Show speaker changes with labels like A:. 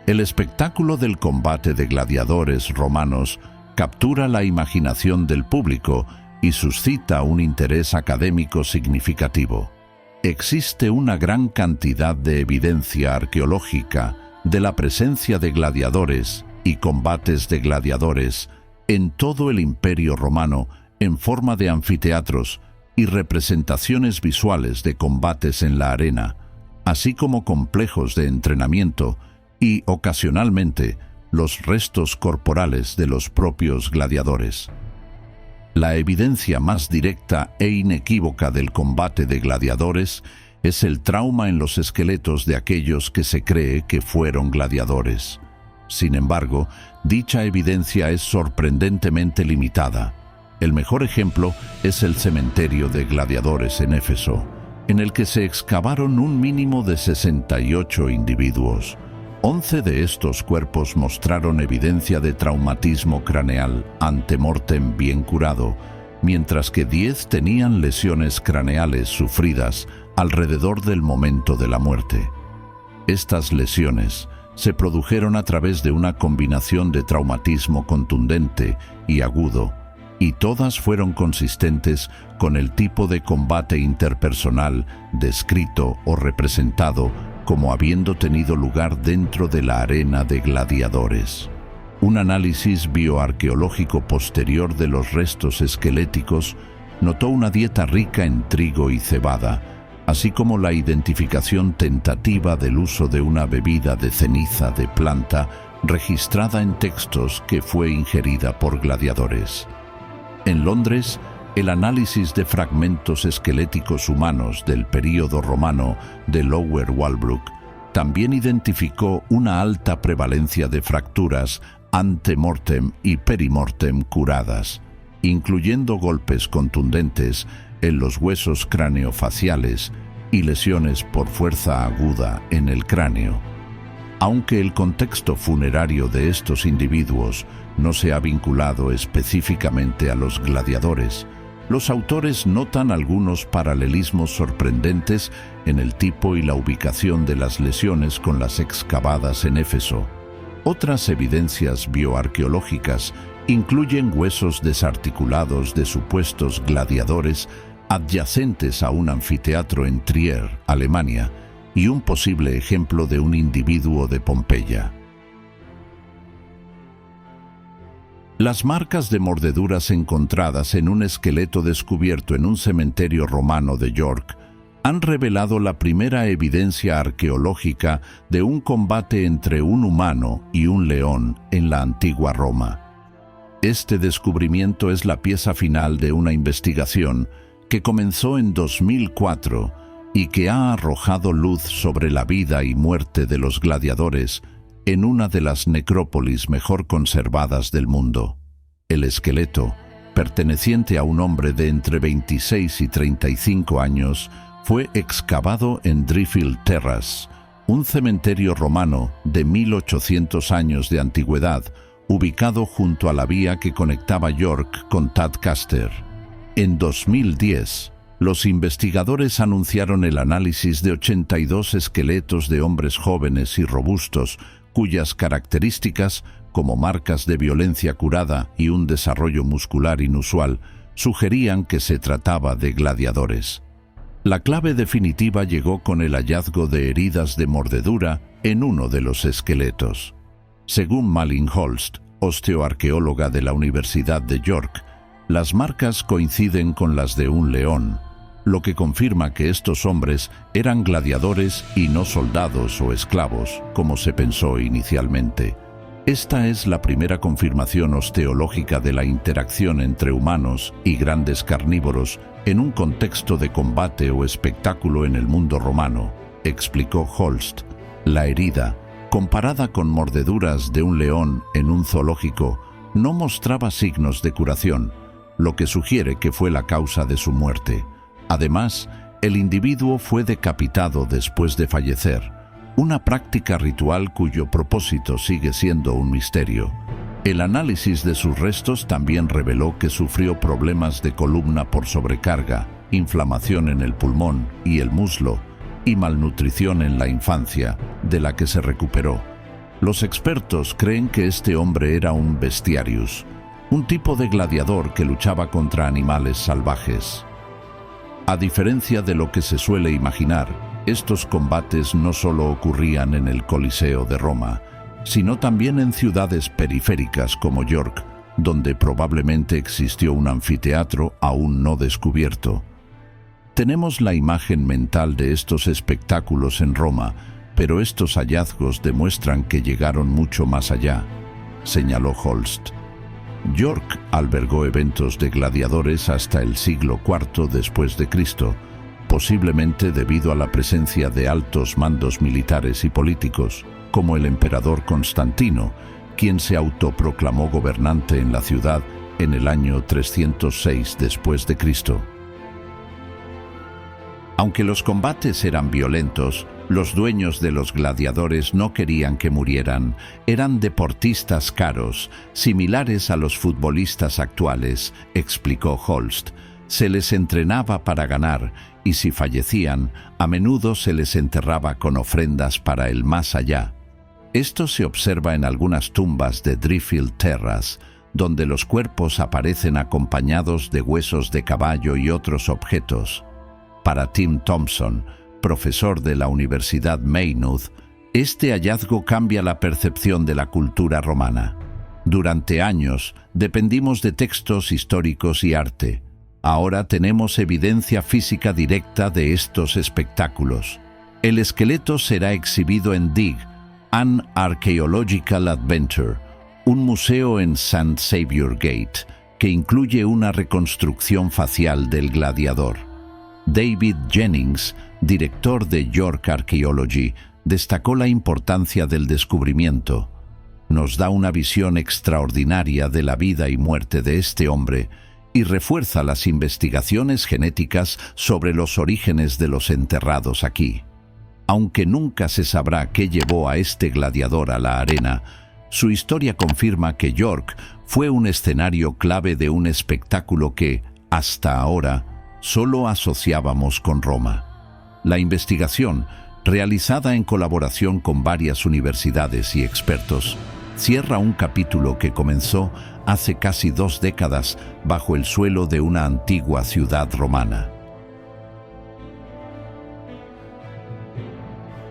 A: El espectáculo del combate de gladiadores romanos captura la imaginación del público y suscita un interés académico significativo. Existe una gran cantidad de evidencia arqueológica de la presencia de gladiadores y combates de gladiadores en todo el Imperio Romano en forma de anfiteatros y representaciones visuales de combates en la arena, así como complejos de entrenamiento y, ocasionalmente, los restos corporales de los propios gladiadores. La evidencia más directa e inequívoca del combate de gladiadores es el trauma en los esqueletos de aquellos que se cree que fueron gladiadores. Sin embargo, dicha evidencia es sorprendentemente limitada. El mejor ejemplo es el cementerio de gladiadores en Éfeso, en el que se excavaron un mínimo de 68 individuos. 11 de estos cuerpos mostraron evidencia de traumatismo craneal ante mortem bien curado, mientras que 10 tenían lesiones craneales sufridas alrededor del momento de la muerte. Estas lesiones se produjeron a través de una combinación de traumatismo contundente y agudo, y todas fueron consistentes con el tipo de combate interpersonal descrito o representado como habiendo tenido lugar dentro de la arena de gladiadores. Un análisis bioarqueológico posterior de los restos esqueléticos notó una dieta rica en trigo y cebada, así como la identificación tentativa del uso de una bebida de ceniza de planta registrada en textos que fue ingerida por gladiadores. En Londres, el análisis de fragmentos esqueléticos humanos del período romano de Lower Walbrook también identificó una alta prevalencia de fracturas ante mortem y perimortem curadas, incluyendo golpes contundentes en los huesos craneofaciales y lesiones por fuerza aguda en el cráneo. Aunque el contexto funerario de estos individuos no se ha vinculado específicamente a los gladiadores, los autores notan algunos paralelismos sorprendentes en el tipo y la ubicación de las lesiones con las excavadas en Éfeso. Otras evidencias bioarqueológicas incluyen huesos desarticulados de supuestos gladiadores adyacentes a un anfiteatro en Trier, Alemania, y un posible ejemplo de un individuo de Pompeya. Las marcas de mordeduras encontradas en un esqueleto descubierto en un cementerio romano de York han revelado la primera evidencia arqueológica de un combate entre un humano y un león en la antigua Roma. Este descubrimiento es la pieza final de una investigación que comenzó en 2004 y que ha arrojado luz sobre la vida y muerte de los gladiadores en una de las necrópolis mejor conservadas del mundo. El esqueleto, perteneciente a un hombre de entre 26 y 35 años, fue excavado en Driffield Terrace, un cementerio romano de 1800 años de antigüedad, ubicado junto a la vía que conectaba York con Tadcaster. En 2010, los investigadores anunciaron el análisis de 82 esqueletos de hombres jóvenes y robustos, cuyas características, como marcas de violencia curada y un desarrollo muscular inusual, sugerían que se trataba de gladiadores. La clave definitiva llegó con el hallazgo de heridas de mordedura en uno de los esqueletos. Según Malin Holst, osteoarqueóloga de la Universidad de York, las marcas coinciden con las de un león, lo que confirma que estos hombres eran gladiadores y no soldados o esclavos, como se pensó inicialmente. Esta es la primera confirmación osteológica de la interacción entre humanos y grandes carnívoros en un contexto de combate o espectáculo en el mundo romano, explicó Holst. La herida, comparada con mordeduras de un león en un zoológico, no mostraba signos de curación, lo que sugiere que fue la causa de su muerte. Además, el individuo fue decapitado después de fallecer, una práctica ritual cuyo propósito sigue siendo un misterio. El análisis de sus restos también reveló que sufrió problemas de columna por sobrecarga, inflamación en el pulmón y el muslo, y malnutrición en la infancia, de la que se recuperó. Los expertos creen que este hombre era un bestiarius, un tipo de gladiador que luchaba contra animales salvajes. A diferencia de lo que se suele imaginar, estos combates no solo ocurrían en el Coliseo de Roma, sino también en ciudades periféricas como York, donde probablemente existió un anfiteatro aún no descubierto. Tenemos la imagen mental de estos espectáculos en Roma, pero estos hallazgos demuestran que llegaron mucho más allá, señaló Holst. York albergó eventos de gladiadores hasta el siglo IV después de Cristo, posiblemente debido a la presencia de altos mandos militares y políticos, como el emperador Constantino, quien se autoproclamó gobernante en la ciudad en el año 306 después de Cristo. Aunque los combates eran violentos, los dueños de los gladiadores no querían que murieran. Eran deportistas caros, similares a los futbolistas actuales, explicó Holst. Se les entrenaba para ganar, y si fallecían, a menudo se les enterraba con ofrendas para el más allá. Esto se observa en algunas tumbas de Driffield Terrace, donde los cuerpos aparecen acompañados de huesos de caballo y otros objetos. Para Tim Thompson, profesor de la Universidad Maynooth, este hallazgo cambia la percepción de la cultura romana. Durante años dependimos de textos históricos y arte. Ahora tenemos evidencia física directa de estos espectáculos. El esqueleto será exhibido en Dig, An Archaeological Adventure, un museo en St. Saviour Gate, que incluye una reconstrucción facial del gladiador. David Jennings, director de York Archaeology, destacó la importancia del descubrimiento. Nos da una visión extraordinaria de la vida y muerte de este hombre y refuerza las investigaciones genéticas sobre los orígenes de los enterrados aquí. Aunque nunca se sabrá qué llevó a este gladiador a la arena, su historia confirma que York fue un escenario clave de un espectáculo que, hasta ahora, solo asociábamos con Roma. La investigación, realizada en colaboración con varias universidades y expertos, cierra un capítulo que comenzó hace casi 2 décadas bajo el suelo de una antigua ciudad romana.